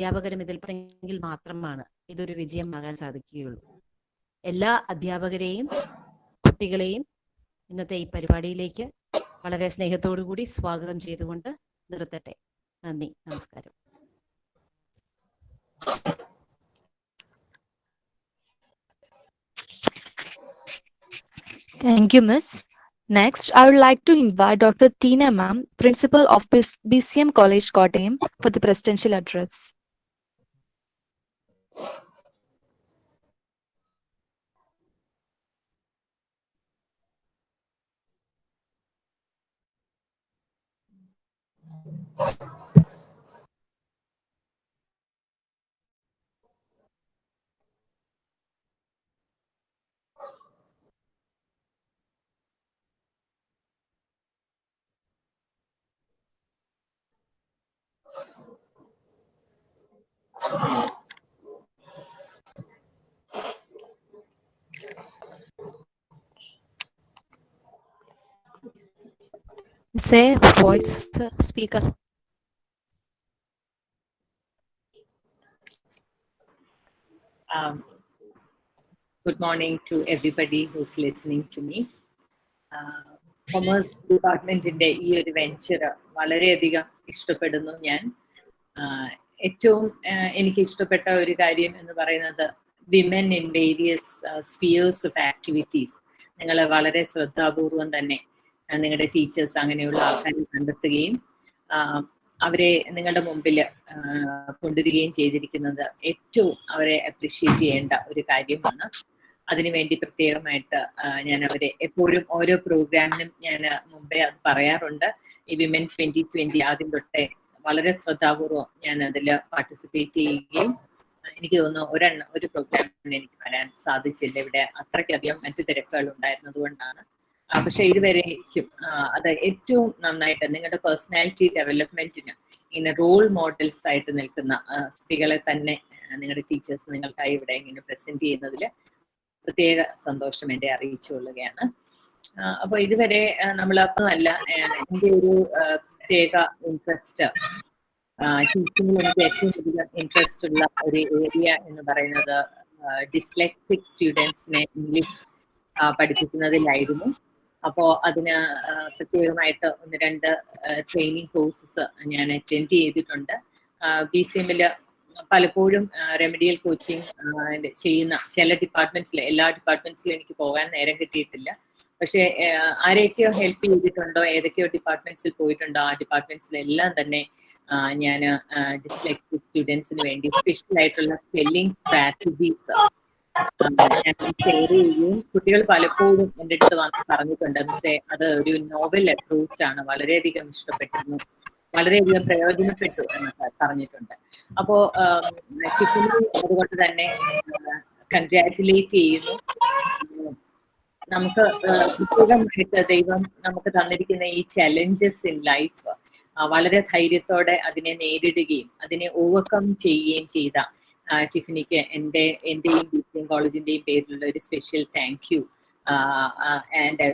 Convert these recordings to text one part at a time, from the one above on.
അധ്യാപകരും ഇതിൽ പെട്ടെങ്കിൽ മാത്രമാണ് ഇതൊരു വിജയമാകാൻ സാധിക്കുകയുള്ളൂ. എല്ലാ അധ്യാപകരെയും കുട്ടികളെയും ഇന്നത്തെ ഈ പരിപാടിയിലേക്ക് വളരെ സ്നേഹത്തോടു കൂടി സ്വാഗതം ചെയ്തുകൊണ്ട് നിർത്തട്ടെ. നന്ദി, നമസ്കാരം. Thank you, Miss. Next, I would like to invite Dr. Tina Ma'am, Principal of BCM College, Kottayam, for the presidential address. Say voice speaker. Good morning to everybody who's listening to me. Commerce ഡിപ്പാർട്ട്മെന്റിന്റെ ഈ ഒരു venture വളരെയധികം ഇഷ്ടപ്പെടുന്നു ഞാൻ. ഏറ്റവും എനിക്ക് ഇഷ്ടപ്പെട്ട ഒരു കാര്യം എന്ന് പറയുന്നത് women in various spheres of activities. നിങ്ങൾ വളരെ ശ്രദ്ധാപൂർവം തന്നെ നിങ്ങളുടെ ടീച്ചേഴ്സ് അങ്ങനെയുള്ള ആൾക്കാരെ കണ്ടെത്തുകയും അവരെ നിങ്ങളുടെ മുമ്പിൽ കൊണ്ടുവരികയും ചെയ്തിരിക്കുന്നത് ഏറ്റവും അവരെ അപ്രിഷ്യേറ്റ് ചെയ്യേണ്ട ഒരു കാര്യമാണ്. അതിനുവേണ്ടി പ്രത്യേകമായിട്ട് ഞാൻ അവരെ എപ്പോഴും ഓരോ പ്രോഗ്രാമിനും ഞാൻ മുമ്പേ അത് പറയാറുണ്ട്. ഈ വിമൻ 2020 ആദ്യം തൊട്ടേ വളരെ ശ്രദ്ധാപൂർവം ഞാൻ അതിൽ പാർട്ടിസിപ്പേറ്റ് ചെയ്യുകയും എനിക്ക് തോന്നുന്നു ഒരു പ്രോഗ്രാമിന് എനിക്ക് വരാൻ സാധിച്ചില്ല. ഇവിടെ അത്രയ്ക്കധികം മറ്റു തിരക്കുകൾ ഉണ്ടായിരുന്നത് കൊണ്ടാണ്. പക്ഷെ ഇതുവരേക്കും അത് ഏറ്റവും നന്നായിട്ട് നിങ്ങളുടെ പേഴ്സണാലിറ്റി ഡെവലപ്മെന്റിന് ഇങ്ങനെ റോൾ മോഡൽസ് ആയിട്ട് നിൽക്കുന്ന സ്ത്രീകളെ തന്നെ നിങ്ങളുടെ ടീച്ചേഴ്സ് നിങ്ങൾക്കായി ഇവിടെ ഇങ്ങനെ പ്രസന്റ് ചെയ്യുന്നതിൽ പ്രത്യേക സന്തോഷം എന്നെ അറിയിച്ചുകൊള്ളുകയാണ്. അപ്പൊ ഇതുവരെ നമ്മളൊന്നുമല്ല എൻ്റെ ഒരു പ്രത്യേക ഇൻട്രസ്റ്റ് ടീച്ചിങ്ങിൽ എനിക്ക് ഏറ്റവും കൂടുതൽ ഇൻട്രസ്റ്റ് ഉള്ള ഒരു ഏരിയ എന്ന് പറയുന്നത് ഡിസ്ലെക്സിക് സ്റ്റുഡൻസിനെ ഇംഗ്ലീഷ് പഠിപ്പിക്കുന്നതിലായിരുന്നു. അപ്പോൾ അതിന് പ്രത്യേകമായിട്ട് 1-2 ട്രെയിനിങ് കോഴ്സസ് ഞാൻ അറ്റൻഡ് ചെയ്തിട്ടുണ്ട്. BCMൽ പലപ്പോഴും റെമഡിയൽ കോച്ചിങ് ചെയ്യുന്ന ചില ഡിപ്പാർട്ട്മെന്റ്സിൽ, എല്ലാ ഡിപ്പാർട്ട്മെന്റ്സിലും എനിക്ക് പോകാൻ നേരം കിട്ടിയിട്ടില്ല. പക്ഷെ ആരെയൊക്കെയോ ഹെൽപ്പ് ചെയ്തിട്ടുണ്ടോ, ഏതൊക്കെയോ ഡിപ്പാർട്ട്മെന്റ്സിൽ പോയിട്ടുണ്ടോ, ആ ഡിപ്പാർട്ട്മെന്റ്സിലെല്ലാം തന്നെ ഞാൻ ഡിസ്ലെക്സിക് സ്റ്റുഡൻസിന് വേണ്ടി സ്പെഷ്യൽ ആയിട്ടുള്ള സ്പെല്ലിംഗ് സ്ട്രാറ്റജീസ് ഞാൻ ഷെയർ ചെയ്യുകയും കുട്ടികൾ പലപ്പോഴും എൻ്റെ അടുത്ത് വന്ന് പറഞ്ഞിട്ടുണ്ട്, മിസ്സേ അത് ഒരു നോവൽ അപ്രോച്ച് ആണ്, വളരെയധികം ഇഷ്ടപ്പെട്ടിരുന്നു, വളരെയധികം പ്രയോജനപ്പെട്ടു എന്നൊക്കെ പറഞ്ഞിട്ടുണ്ട്. അപ്പോ ചിഫിലി അതുകൊണ്ട് തന്നെ കൺഗ്രാറ്റുലേറ്റ് ചെയ്യുന്നു. നമുക്ക് പ്രത്യേകമായിട്ട് ദൈവം നമുക്ക് തന്നിരിക്കുന്ന ഈ ചലഞ്ചസ് ഇൻ ലൈഫ് വളരെ ധൈര്യത്തോടെ അതിനെ നേരിടുകയും അതിനെ ഓവർകം ചെയ്യുകയും ചെയ്ത ടിഫിനിക്ക് എന്റെയും BCM കോളേജിന്റെയും പേരിലുള്ള ഒരു special thank you and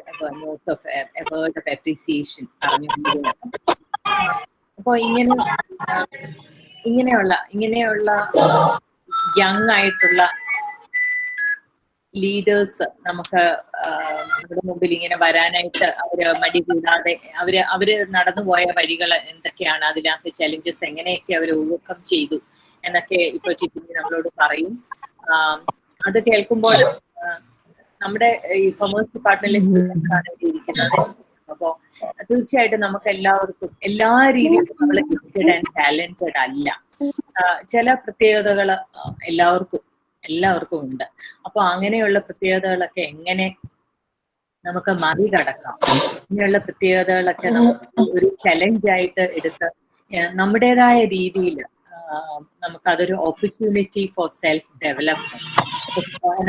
note of a word of appreciation പറഞ്ഞുകൊണ്ടിരുന്നു. അപ്പൊ ഇങ്ങനെയുള്ള യങ് ആയിട്ടുള്ള ലീഡേഴ്സ് നമുക്ക് നമ്മുടെ മുമ്പിൽ ഇങ്ങനെ വരാനായിട്ട് അവര് മടി കൂടാതെ അവര് നടന്നുപോയ വഴികൾ എന്തൊക്കെയാണ്, അതിനകത്ത് ചലഞ്ചസ് എങ്ങനെയൊക്കെ അവർ ഓവർകം ചെയ്തു എന്നൊക്കെ ഇപ്പൊ ചിറ്റിനി നമ്മളോട് പറയും. അത് കേൾക്കുമ്പോൾ നമ്മുടെ ഈ കൊമേഴ്സ് ഡിപ്പാർട്ട്മെന്റിലെ സ്റ്റുഡൻസ് ആണ് ഇവിടെ ഇരിക്കുന്നത്. അപ്പോ തീർച്ചയായിട്ടും നമുക്ക് എല്ലാവർക്കും എല്ലാ രീതിയിലും നമ്മൾ ഗിഫ്റ്റഡ് ആൻഡ് ടാലന്റഡ് അല്ല. ചില പ്രത്യേകതകൾ എല്ലാവർക്കും ഉണ്ട്. അപ്പൊ അങ്ങനെയുള്ള പ്രത്യേകതകളൊക്കെ എങ്ങനെ നമുക്ക് മറികടക്കാം, ഇങ്ങനെയുള്ള പ്രത്യേകതകളൊക്കെ നമുക്ക് ഒരു ചലഞ്ചായിട്ട് എടുത്ത് നമ്മുടേതായ രീതിയിൽ നമുക്കതൊരു opportunity for self development,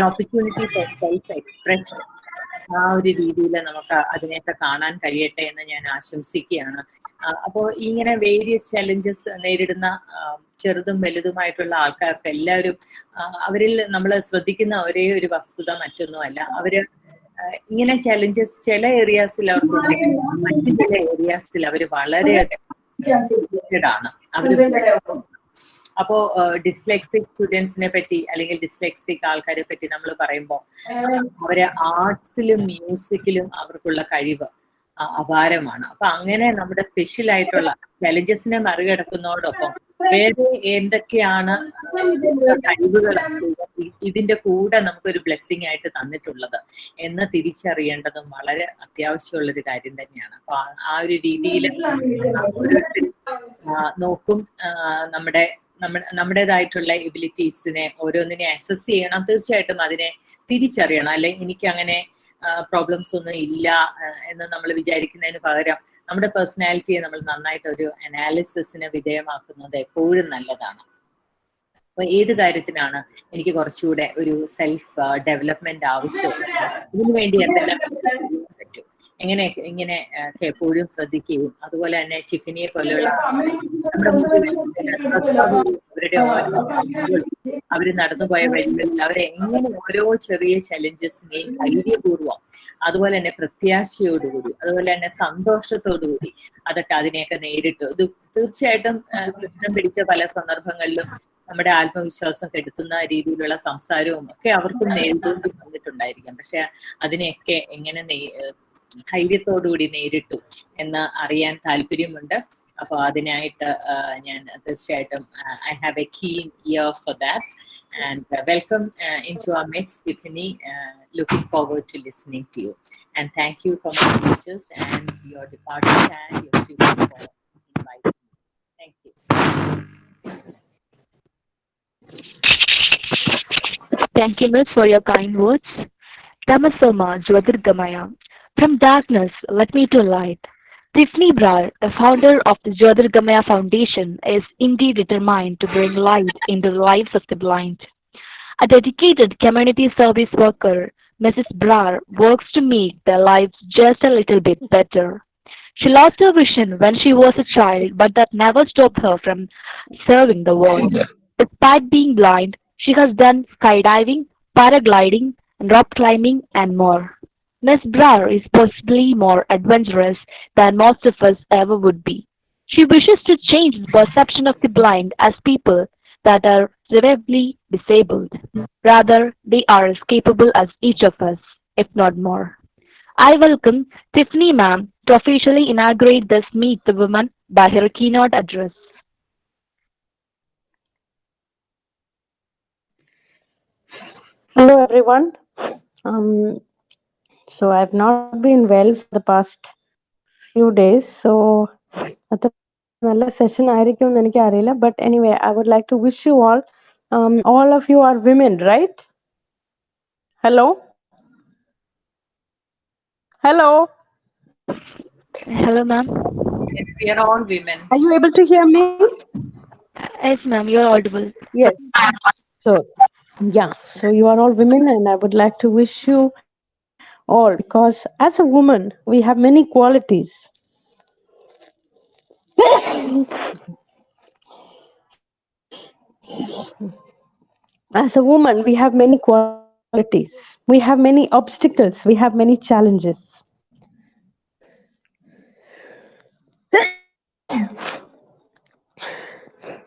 opportunity for self expression, ആ ഒരു രീതിയിൽ നമുക്ക് അതിനെയൊക്കെ കാണാൻ കഴിയട്ടെ എന്ന് ഞാൻ ആശംസിക്കുകയാണ്. അപ്പോൾ ഇങ്ങനെ വേരിയസ് ചലഞ്ചസ് നേരിടുന്ന ചെറുതും വലുതുമായിട്ടുള്ള ആൾക്കാർക്ക് എല്ലാവരും അവരിൽ നമ്മൾ ശ്രദ്ധിക്കുന്ന ഒരേ ഒരു വസ്തുത മറ്റൊന്നുമല്ല, അവര് ഇങ്ങനെ ചലഞ്ചസ് ചില ഏരിയാസിൽ അവർക്ക് മറ്റു ചില ഏരിയാസിൽ അവർ വളരെ ആണ്. അപ്പോ ഡിസ്ലെക്സിക് സ്റ്റുഡൻസിനെ പറ്റി അല്ലെങ്കിൽ ഡിസ്ലെക്സിക് ആൾക്കാരെ പറ്റി നമ്മൾ പറയുമ്പോൾ അവര് ആർട്സിലും മ്യൂസിക്കിലും അവർക്കുള്ള കഴിവ് അപാരമാണ്. അപ്പൊ അങ്ങനെ നമ്മുടെ സ്പെഷ്യൽ ആയിട്ടുള്ള ചലഞ്ചസിനെ മറികടക്കുന്നതോടൊപ്പം വേറെ എന്തൊക്കെയാണ് കഴിവുകൾ ഇതിന്റെ കൂടെ നമുക്കൊരു ബ്ലെസ്സിങ് ആയിട്ട് തന്നിട്ടുള്ളത് എന്ന് തിരിച്ചറിയേണ്ടതും വളരെ അത്യാവശ്യമുള്ള ഒരു കാര്യം തന്നെയാണ്. അപ്പൊ ആ ഒരു രീതിയിൽ നോക്കും നമ്മുടേതായിട്ടുള്ള എബിലിറ്റീസിനെ ഓരോന്നിനെ അസസ് ചെയ്യണം. തീർച്ചയായിട്ടും അതിനെ തിരിച്ചറിയണം. അല്ലെ എനിക്ക് അങ്ങനെ പ്രോബ്ലംസ് ഒന്നും ഇല്ല എന്ന് നമ്മൾ വിചാരിക്കുന്നതിന് പകരം നമ്മുടെ പേഴ്സണാലിറ്റിയെ നമ്മൾ നന്നായിട്ട് ഒരു അനാലിസിസിന് വിധേയമാക്കുന്നത് എപ്പോഴും നല്ലതാണ്. അപ്പൊ ഏത് കാര്യത്തിനാണ് എനിക്ക് കുറച്ചുകൂടെ ഒരു സെൽഫ് ഡെവലപ്മെന്റ് ആവശ്യമുള്ളത്, ഇതിനു വേണ്ടി എന്തെല്ലാം പറ്റും, ഇങ്ങനെ എപ്പോഴും ശ്രദ്ധിക്കുകയും അതുപോലെ തന്നെ ടിഫിനിയെ പോലെയുള്ള അവരുടെ അവര് നടന്നുപോയ വഴികളിൽ അവരെ എങ്ങനെ ഓരോ ചെറിയ ചലഞ്ചസിനെയും ധൈര്യപൂർവ്വം അതുപോലെ തന്നെ പ്രത്യാശയോടുകൂടി അതുപോലെ തന്നെ സന്തോഷത്തോടുകൂടി അതൊക്കെ അതിനെയൊക്കെ നേരിട്ടു. ഇത് തീർച്ചയായിട്ടും പ്രശ്നം പിടിച്ച പല സന്ദർഭങ്ങളിലും നമ്മുടെ ആത്മവിശ്വാസം കെടുത്തുന്ന രീതിയിലുള്ള സംസാരവും ഒക്കെ അവർക്കും നേരിടേണ്ടി വന്നിട്ടുണ്ടായിരിക്കാം. പക്ഷെ അതിനെയൊക്കെ എങ്ങനെ ധൈര്യത്തോടുകൂടി നേരിട്ടു എന്ന് അറിയാൻ താല്പര്യമുണ്ട്. അപ്പൊ അതിനായിട്ട് ഞാൻ തീർച്ചയായിട്ടും I have A keen ear for that and welcome into our midst, Tiffany. Looking forward to listening to you and thank you for my teachers and your department and your students for inviting me. Thank you. Thank you, Miss, for your kind words. Tamasoma Jyotirgamaya. From darkness, let me to light. Tiffany Brar, the founder of the Jyotirgamaya Foundation, is indeed determined to bring light into the lives of the blind. A dedicated community service worker, Mrs. Brar works to make their lives just a little bit better. She lost her vision when she was a child, but that never stopped her from serving the world. Despite being blind, she has done skydiving, paragliding, rock climbing, and more. Miss Brar is possibly more adventurous than most of us ever would be. She wishes to change the perception of the blind as people that are severely disabled. Rather, they are as capable as each of us, if not more. I welcome Tiffany Ma'am to officially inaugurate this Meet the Woman by her keynote address. Hello, everyone. So I've not been well for the past few days. So at another session, but anyway, I would like to wish you all. All of you are women, right? Hello. Hello. Hello, ma'am. Yes, we are all women. Are you able to hear me? Yes, ma'am, you are audible. Yes. So yeah. So you are all women, and I would like to wish you all, because as a woman, we have many qualities. As a woman, we have many qualities. We have many obstacles. We have many challenges.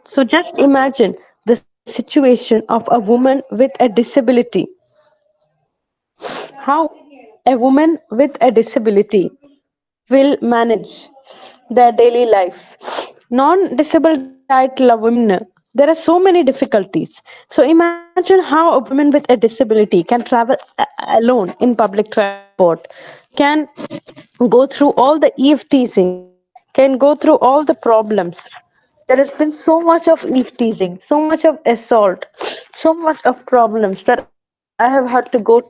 So just imagine the situation of a woman with a disability. How a woman with a disability will manage their daily life. Non-disabled women, there are so many difficulties. So imagine how a woman with a disability can travel alone in public transport, can go through all the eve teasing, can go through all the problems. There has been so much of eve teasing, so much of assault, so much of problems that I have had to go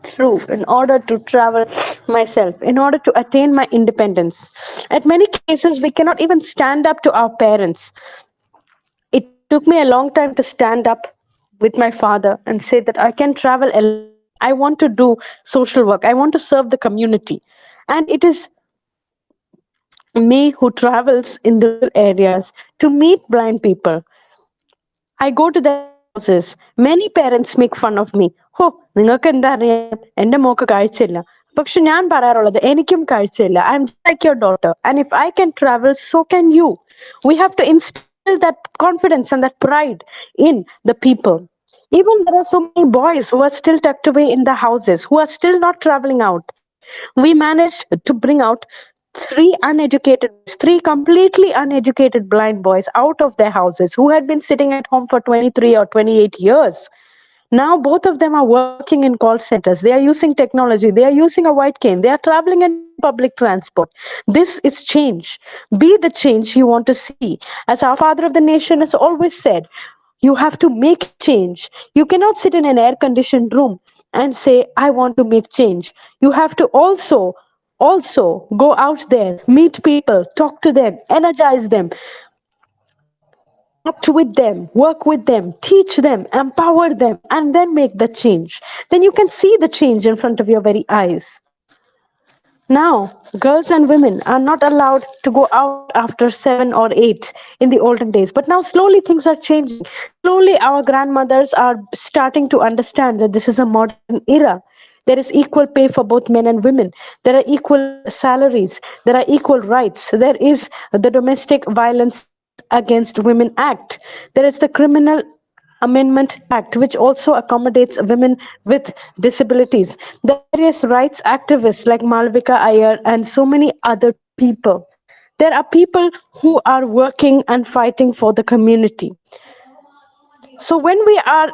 through in order to travel myself, in order to attain my independence. At many cases, we cannot even stand up to our parents. It took me a long time to stand up with my father and say that I can travel alone. I want to do social work. I want to serve the community. And it is me who travels in the rural areas to meet blind people. I go to their houses. Many parents make fun of me. Oh, നിങ്ങൾക്ക് എന്താ അറിയാം, എൻ്റെ mock കാഴ്ചയില്ല. പക്ഷെ ഞാൻ പറയാറുള്ളത് എനിക്കും കാഴ്ചയില്ല. I'm just like your daughter. And if I can travel, so can you. We have to instill instill that confidence and that pride in the people. Even there are so many boys who are still tucked away in the houses, who are still not traveling out. We managed to bring out three completely uneducated blind boys out of their houses who had been sitting at home for 23 or 28 years. Now both of them are working in call centers. They are using technology. They are using a white cane. They are traveling in public transport. This is change. Be the change you want to see. As our father of the nation has always said, you have to make change. You cannot sit in an air conditioned room and say, I want to make change. You have to also go out there, meet people, talk to them, energize them, act with them, work with them, teach them, empower them, and then make the change. Then you can see the change in front of your very eyes. Now, girls and women are not allowed to go out after 7 or 8 in the olden days. But now, slowly, things are changing. Slowly, our grandmothers are starting to understand that this is a modern era. There is equal pay for both men and women. There are equal salaries. There are equal rights. There is the Domestic Violence Against Women Act. There is the Criminal Amendment Act, which also accommodates women with disabilities. There are various rights activists like Malvika Iyer and so many other people. There are people who are working and fighting for the community. So when we are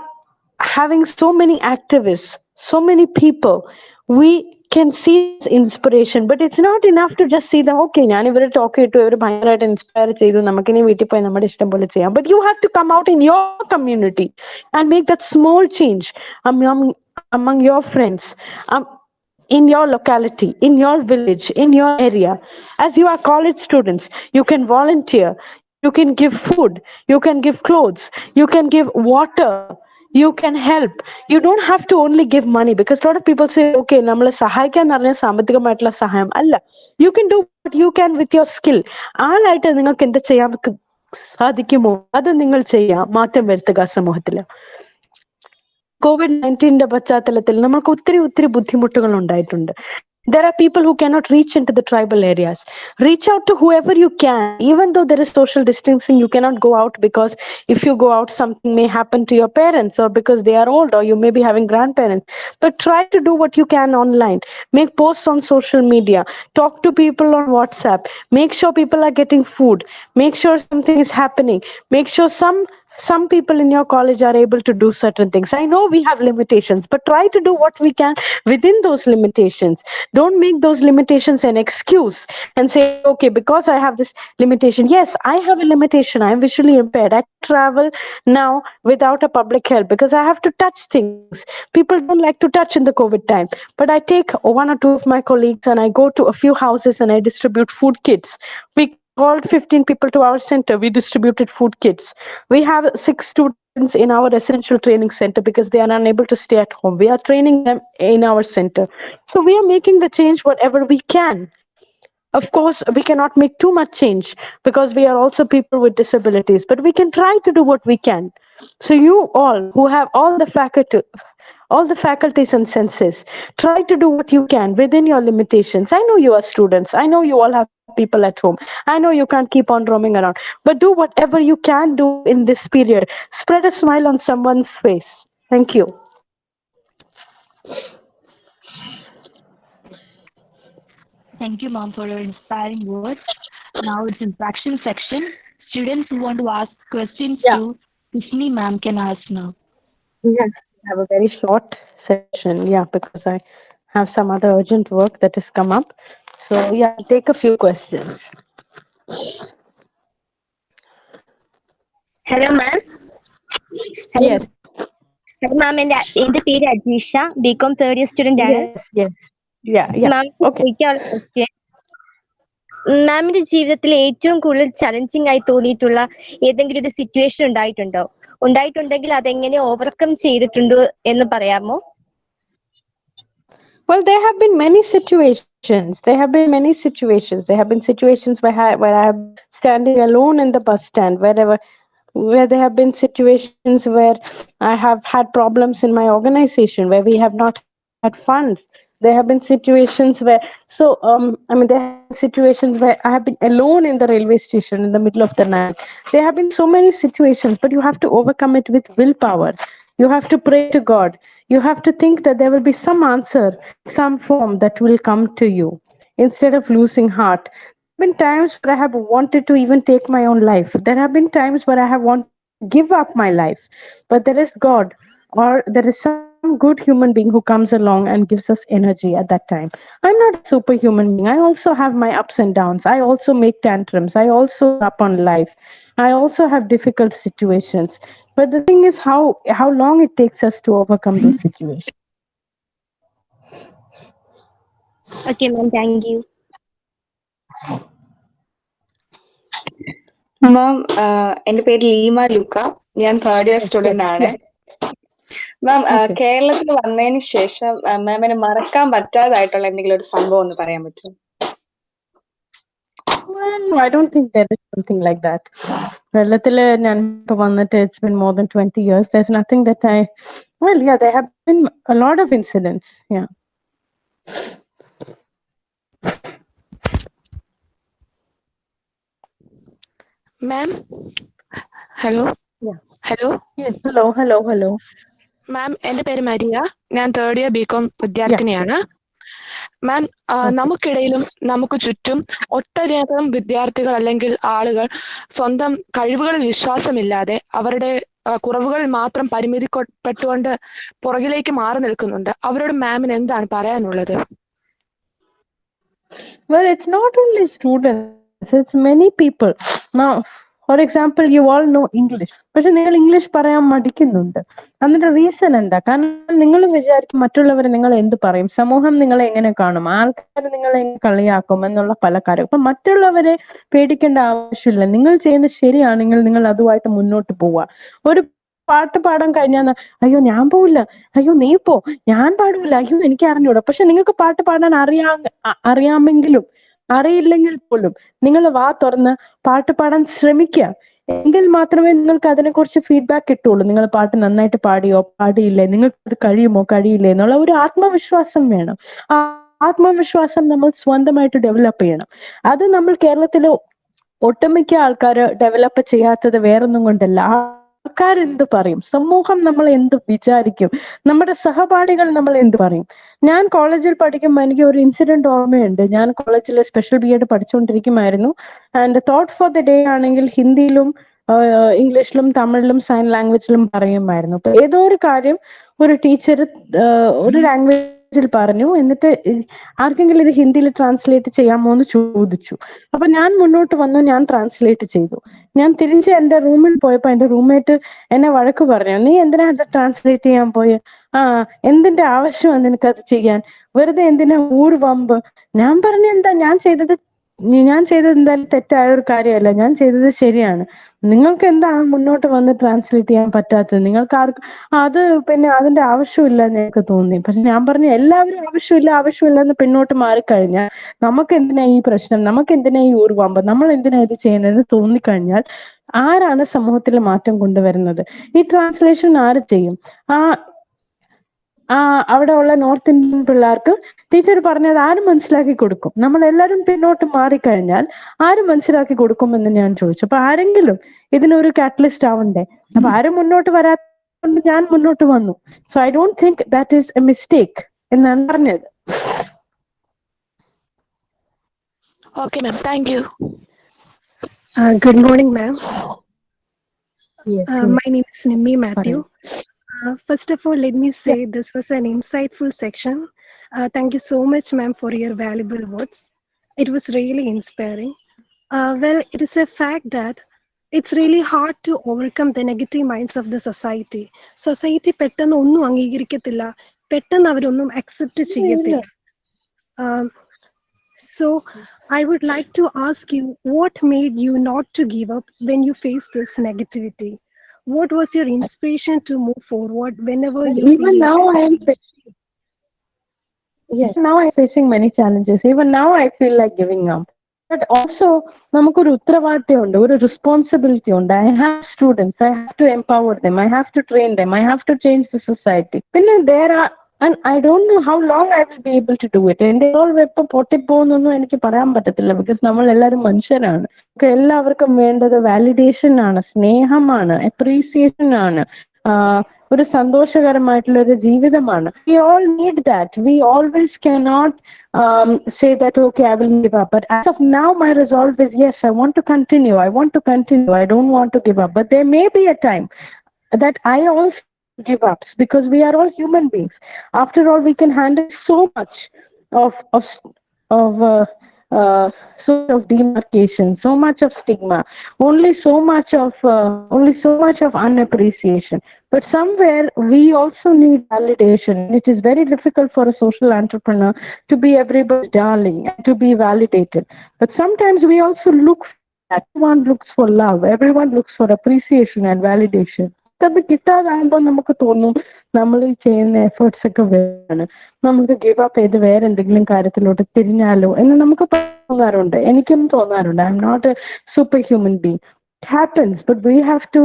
having so many activists, so many people, we can see this inspiration, but it's not enough to just see them. Okay, ഞാൻ ഇവരെ talk ചെയ്തിട്ട് ഇവർ ഭയങ്കരമായിട്ട് inspire ചെയ്തു, നമുക്കിനി വീട്ടിൽ പോയി നമ്മുടെ ഇഷ്ടം പോലെ ചെയ്യാം. But you have to come out in your community and make that small change among your friends, in your locality, in your village, in your area. As you are college students, you can volunteer, you can give food, you can give clothes, you can give water, you can help. You don't have to only give money, because a lot of people say, okay, നമ്മളെ സഹായിക്കാൻ എന്ന് പറഞ്ഞാൽ സാമ്പത്തികമായിട്ടുള്ള സഹായം അല്ല. You can do what you can with your skill. ആളായിട്ട് നിങ്ങൾക്ക് എന്ത് ചെയ്യാൻ സാധിക്കുമോ അത് നിങ്ങൾ ചെയ്യാം, മാറ്റം വരുത്തുക സമൂഹത്തിൽ. COVID-19 പശ്ചാത്തലത്തിൽ നമ്മൾക്ക് ഒത്തിരി ബുദ്ധിമുട്ടുകൾ ഉണ്ടായിട്ടുണ്ട്. There are people who cannot reach into the tribal areas. Reach out to whoever you can. Even though there is social distancing, you cannot go out, because if you go out, something may happen to your parents, or because they are old, or you may be having grandparents. But try to do what you can online. Make posts on social media. Talk to people on WhatsApp. Make sure people are getting food. Make sure something is happening. Make sure some people in your college are able to do certain things. I know we have limitations, but try to do what we can within those limitations. Don't make those limitations an excuse and say, okay, because I have this limitation. Yes, I have a limitation. I am visually impaired. I can travel now without a public help because I have to touch things. People don't like to touch in the COVID time, but I take 1 or 2 of my colleagues and I go to a few houses and I distribute food kits. We called 15 people to our center. We distributed food kits. We have 6 students in our essential training center because they are unable to stay at home. We are training them in our center. So we are making the change whatever we can. Of course, we cannot make too much change because we are also people with disabilities, but we can try to do what we can. So you all who have all the faculties and senses, try to do what you can within your limitations. I know you are students. I know you all have people at home. I know you can't keep on roaming around, but do whatever you can do in this period. Spread a smile on someone's face. Thank you. Thank you, Mom, for your inspiring words. Now it's interaction section. Students who want to ask questions to Tiffany ma'am can ask now. Yeah, I have a very short session. Yeah, because I have some other urgent work that has come up. So yeah, I'll take a few questions. Hello, ma'am. Yes. Hello, ma'am. എന്റെ പേര് അജ്നിഷ, BCom third year student ആണ്. Yes. Yeah. മാം ചോദിക്കാനുള്ള question, മാമിന്റെ ജീവിതത്തിൽ ഏറ്റവും കൂടുതൽ challenging ആയി തോന്നിയിട്ടുള്ള ഏതെങ്കിലും ഒരു സിറ്റുവേഷൻ ഉണ്ടായിട്ടുണ്ടെങ്കിൽ അതെങ്ങനെ ഓവർകം ചെയ്തിട്ടുണ്ടോ എന്ന് പറയാമോ? Well, there have been many situations. There have been situations where I have been standing alone in the bus stand, where there have been situations where I have had problems in my organization, where we have not had funds There have been situations where, there have been situations where I have been alone in the railway station in the middle of the night. There have been so many situations, but you have to overcome it with willpower. You have to pray to God. You have to think that there will be some answer, some form that will come to you instead of losing heart. There have been times where I have wanted to even take my own life. There have been times where I have wanted to give up my life. But there is God, or there is some good human being who comes along and gives us energy at that time. I'm not a superhuman being. I also have my ups and downs. I also make tantrums. I also up on life. I also have difficult situations. But the thing is how long it takes us to overcome those situations. Okay, ma'am. Thank you. മാം, എൻ്റെ പേര് ലീമ ലൂക്ക. ഞാൻ third year Yes, student yes, ആണ്. yeah. മാം, Okay. കേരളത്തിൽ വന്നതിന് ശേഷം മാമിന് മറക്കാൻ പറ്റാതായിട്ടുള്ള എന്തെങ്കിലും ഒരു സംഭവം ഒന്ന് പറയാൻ പറ്റുമോ? Well, I don't think there is something like that. Kerathilu njan ipo vannittu it's been more than 20 years. There's nothing that yeah, there have been a lot of incidents. Yeah. Ma'am, hello. Yeah. Hello Yes. Hello. മാം, എൻ്റെ പേര് Maria. ഞാൻ third year BCom വിദ്യാർത്ഥിനിയാണ്. മാം, നമുക്കിടയിലും നമുക്ക് ചുറ്റും ഒട്ടനേകം വിദ്യാർത്ഥികൾ അല്ലെങ്കിൽ ആളുകൾ സ്വന്തം കഴിവുകളിൽ വിശ്വാസമില്ലാതെ അവരുടെ കുറവുകളിൽ മാത്രം പരിമിതിപ്പെട്ടുകൊണ്ട് പുറകിലേക്ക് മാറി നിൽക്കുന്നുണ്ട്. അവരോട് മാമിന് എന്താണ് പറയാനുള്ളത്? Well, it's not only students, it's many people. Now, for example, you all know English. പക്ഷെ നിങ്ങൾ ഇംഗ്ലീഷ് പറയാൻ മടിക്കുന്നുണ്ട്. അതിന്റെ റീസൺ എന്താ? കാരണം നിങ്ങൾ വിചാരിക്കും മറ്റുള്ളവർ നിങ്ങൾ എന്ത് പറയും, സമൂഹം നിങ്ങളെ എങ്ങനെ കാണും, ആൾക്കാർ നിങ്ങളെ എങ്ങനെ കളിയാക്കും എന്നുള്ള പല കാര്യം. അപ്പൊ മറ്റുള്ളവരെ പേടിക്കേണ്ട ആവശ്യമില്ല. നിങ്ങൾ ചെയ്യുന്നത് ശരിയാണെങ്കിൽ നിങ്ങൾ അതുമായിട്ട് മുന്നോട്ട് പോവുക. ഒരു പാട്ട് പാടാൻ കഴിഞ്ഞാൽ അയ്യോ ഞാൻ പോവില്ല, അയ്യോ നീ പോ, ഞാൻ പാടില്ല, അയ്യോ എനിക്ക് അറിഞ്ഞൂടാ. പക്ഷെ നിങ്ങൾക്ക് പാട്ട് പാടാൻ അറിയാമെങ്കിലും അറിയില്ലെങ്കിൽ പോലും നിങ്ങൾ വാ തുറന്ന് പാട്ട് പാടാൻ ശ്രമിക്കുക. എങ്കിൽ മാത്രമേ നിങ്ങൾക്ക് അതിനെക്കുറിച്ച് ഫീഡ്ബാക്ക് കിട്ടുള്ളൂ. നിങ്ങൾ പാട്ട് നന്നായിട്ട് പാടിയോ പാടിയില്ലേ, നിങ്ങൾക്ക് അത് കഴിയില്ലേ എന്നുള്ള ഒരു ആത്മവിശ്വാസം വേണം. ആ ആത്മവിശ്വാസം നമ്മൾ സ്വന്തമായിട്ട് ഡെവലപ്പ് ചെയ്യണം. അത് നമ്മൾ കേരളത്തിലെ ഒട്ടുമിക്ക ആൾക്കാർ ഡെവലപ്പ് ചെയ്യാത്തത് വേറൊന്നും കൊണ്ടല്ല. ആൾക്കാരെന്ത് പറയും, സമൂഹം നമ്മൾ എന്ത് വിചാരിക്കും, നമ്മുടെ സഹപാഠികൾ നമ്മൾ എന്ത് പറയും. ഞാൻ കോളേജിൽ പഠിക്കുമ്പോൾ എനിക്ക് ഒരു ഇൻസിഡന്റ് ഓർമ്മയുണ്ട്. ഞാൻ കോളേജിൽ സ്പെഷ്യൽ ബി എഡ് പഠിച്ചുകൊണ്ടിരിക്കുമായിരുന്നു. And thought for the day ആണെങ്കിൽ ഹിന്ദിയിലും ഇംഗ്ലീഷിലും തമിഴിലും സൈൻ ലാംഗ്വേജിലും പറയുമായിരുന്നു. അപ്പൊ ഏതോ ഒരു കാര്യം ഒരു ടീച്ചർ ഒരു ലാംഗ്വേജിൽ പറഞ്ഞു, എന്നിട്ട് ആർക്കെങ്കിലും ഇത് ഹിന്ദിയിൽ ട്രാൻസ്ലേറ്റ് ചെയ്യാമോ എന്ന് ചോദിച്ചു. അപ്പൊ ഞാൻ മുന്നോട്ട് വന്നു, ഞാൻ ട്രാൻസ്ലേറ്റ് ചെയ്തു. ഞാൻ തിരിച്ച് എന്റെ റൂമിൽ പോയപ്പോ എന്റെ റൂംമേറ്റ് എന്നെ വഴക്ക് പറഞ്ഞു, നീ എന്തിനാ അത് ട്രാൻസ്ലേറ്റ് ചെയ്യാൻ പോയ, എന്തിന്റെ ആവശ്യമാണ് നിനക്കത് ചെയ്യാൻ, വെറുതെ എന്തിനാ ഊർവമ്പ്. ഞാൻ പറഞ്ഞു എന്താ ഞാൻ ചെയ്തത് എന്തായാലും തെറ്റായ ഒരു കാര്യമല്ല, ഞാൻ ചെയ്തത് ശരിയാണ്. നിങ്ങൾക്ക് എന്താണ് മുന്നോട്ട് വന്ന് ട്രാൻസ്ലേറ്റ് ചെയ്യാൻ പറ്റാത്തത്? നിങ്ങൾക്ക് അത് പിന്നെ അതിന്റെ ആവശ്യമില്ല എന്ന് എനിക്ക് തോന്നി. പക്ഷെ ഞാൻ പറഞ്ഞു എല്ലാവരും ആവശ്യമില്ല എന്ന് പിന്നോട്ട് മാറിക്കഴിഞ്ഞാൽ നമുക്ക് എന്തിനാ ഈ പ്രശ്നം, നമുക്ക് എന്തിനാ ഈ ഊർവമ്പ്, നമ്മൾ എന്തിനാ ഇത് ചെയ്യുന്നതെന്ന് തോന്നിക്കഴിഞ്ഞാൽ ആരാണ് സമൂഹത്തിൽ മാറ്റം കൊണ്ടുവരുന്നത്? ഈ ട്രാൻസ്ലേഷൻ ആര് ചെയ്യും? അവിടെ ഉള്ള നോർത്ത് ഇന്ത്യൻ പിള്ളേർക്ക് ടീച്ചർ പറഞ്ഞത് ആരും മനസ്സിലാക്കി കൊടുക്കും? നമ്മൾ എല്ലാവരും പിന്നോട്ട് മാറിക്കഴിഞ്ഞാൽ ആരും മനസ്സിലാക്കി കൊടുക്കുമെന്ന് ഞാൻ ചോദിച്ചു. അപ്പൊ ആരെങ്കിലും ഇതിനൊരു കാറ്റലിസ്റ്റ് ആവണ്ടേ? അപ്പൊ ആരും മുന്നോട്ട് വരാത്തതുകൊണ്ട് ഞാൻ മുന്നോട്ട് വന്നു. So I don't think that is A mistake എന്നാണ് പറഞ്ഞത്. Okay ma'am, thank you. Good morning, ma'am. Yes, My name is Nimmi Matthew. First of all, let me say this was an insightful section. Thank you so much, ma'am, for your valuable words. It was really inspiring. Well, it is a fact that it's really hard to overcome the negative minds of the society. Society പെട്ടെന്ന് ഒന്നും അംഗീകരിക്കത്തില്ല, പെട്ടെന്ന് അവരൊന്നും accept ചെയ്യത്തില്ല. So I would like to ask you, what made you not to give up when you faced this negativity? What was your inspiration to move forward whenever you even feel now I am facing, yes, now I'm facing many challenges. Even now I feel like giving up. But also നമുക്കൊരു ഉത്തരവാദിത്തമുണ്ട്, ഒരു responsibility ഉണ്ട്. I have students, I have to empower them, I have to train them, I have to change the society. പിന്നെ there are And I don't know how long I will be able to do it. എൻ്റെ role എപ്പോൾ പൊട്ടിപ്പോകുന്നൊന്നും എനിക്ക് പറയാൻ പറ്റത്തില്ല, because നമ്മൾ എല്ലാവരും മനുഷ്യരാണ്. എല്ലാവർക്കും വേണ്ടത് വാലിഡേഷൻ ആണ്, സ്നേഹമാണ്, അപ്രീസിയേഷൻ ആണ്, ഒരു സന്തോഷകരമായിട്ടുള്ള ഒരു ജീവിതമാണ്. We all need that. We always cannot say that okay, I will give up. But as of now, my resolve is yes, I want to continue. I want to continue. I don't want to give up. But there may be a time that I also give up, because we are all human beings. After all, we can handle so much of of of sort of demarcation, so much of stigma, only so much of unappreciation. But somewhere we also need validation. It is very difficult for a social entrepreneur to be everybody's darling and to be validated. But sometimes we also look for that. Everyone looks for love. Everyone looks for appreciation and validation. അത് കിട്ടാതാകുമ്പോൾ നമുക്ക് തോന്നും നമ്മൾ ഈ ചെയ്യുന്ന efforts ഒക്കെ വേറാണ്, നമുക്ക് give up ചെയ്ത് വേറെ എന്തെങ്കിലും കാര്യത്തിലോട്ട് തിരിഞ്ഞാലോ എന്ന് നമുക്ക് തോന്നാറുണ്ട്. എനിക്കും തോന്നാറുണ്ട്. I am not a super human being. It happens, but we have to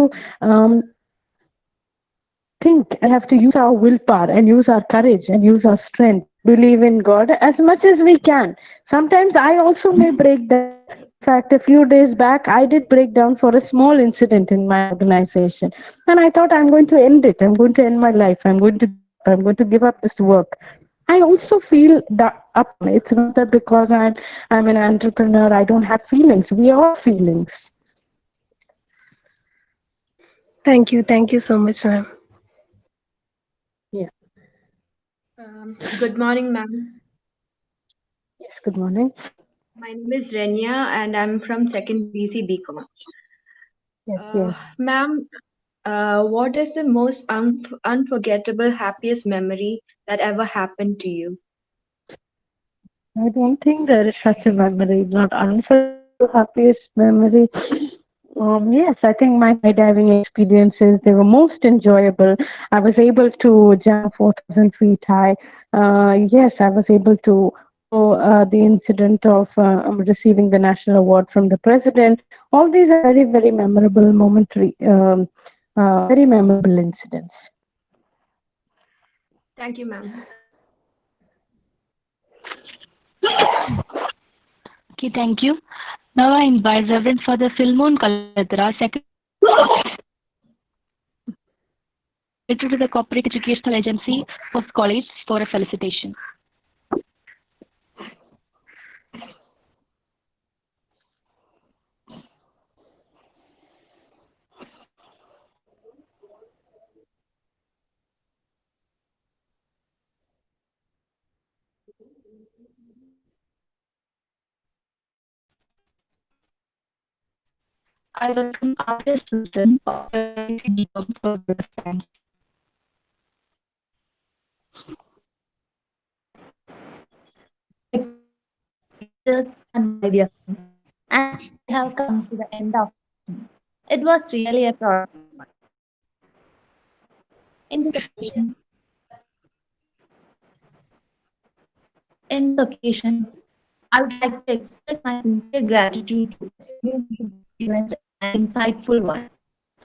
think and have to use our willpower and use our courage and use our strength. Believe in God as much as we can. Sometimes I also may break down. In fact, a few days back, I did break down for a small incident in my organization. And I thought, I'm going to end it. I'm going to end my life. I'm going to give up this work. I also feel that up. It's not that because I'm an entrepreneur, I don't have feelings. We all have feelings. Thank you so much, ma'am. Yeah. Good morning, ma'am. Yes, good morning. My name is Renia and I'm from 2nd BC BCom. Yes, yes. Ma'am, what is the most unforgettable, happiest memory that ever happened to you? I don't think there is such a memory. Not unforgettable, happiest memory. Yes, I think my skydiving experiences, they were most enjoyable. I was able to jump 4,000 feet high. Yes, I was able to the incident of receiving the national award from the president. All these are very, very memorable, very memorable incidents. Thank you, ma'am. Okay, thank you. Now I invite Reverend Father Philmon Kalatra, Secretary to the Corporate Educational Agency of College, for a felicitation. I welcome artist Susan of the for the stand. And my dear friends, and we have come to the end of it. It was really a proud moment. In this occasion, I would like to express my sincere gratitude to you event an insightful one.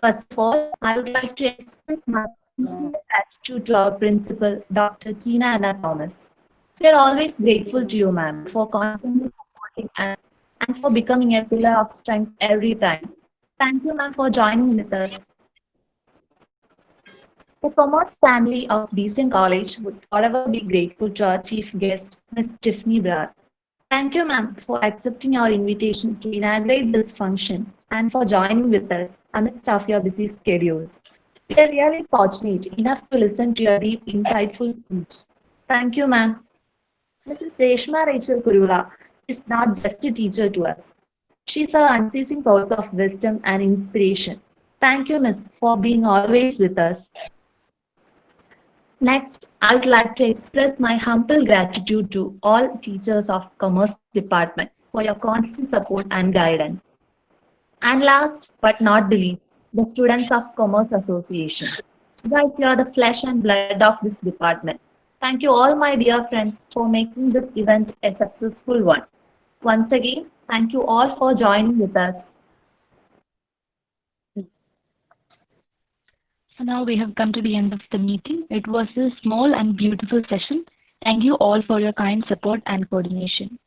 First of all, I would like to express my sincere gratitude to our principal, Dr. Tina Anna Thomas. We are always grateful to you, ma'am, for constantly supporting and for becoming a pillar of strength every time. Thank you, ma'am, for joining with us. The Commerce family of Beeson College would forever be grateful to our chief guest, Ms. Tiffany Brad. Thank you, ma'am, for accepting our invitation to inaugurate this function and for joining with us amidst of your busy schedules. We are really fortunate enough to listen to your deep, insightful speech. Thank you, ma'am. Mrs. Reshma Rachel Kurula is not just a teacher to us. She's our unceasing source of wisdom and inspiration. Thank you, Miss, for being always with us. Next, I would like to express my humble gratitude to all teachers of Commerce Department for your constant support and guidance. And last but not the least, the students of Commerce Association. You guys, you are the flesh and blood of this department. Thank you all, my dear friends, for making this event a successful one. Once again, thank you all for joining with us. So now we have come to the end of the meeting. It was a small and beautiful session. Thank you all for your kind support and coordination.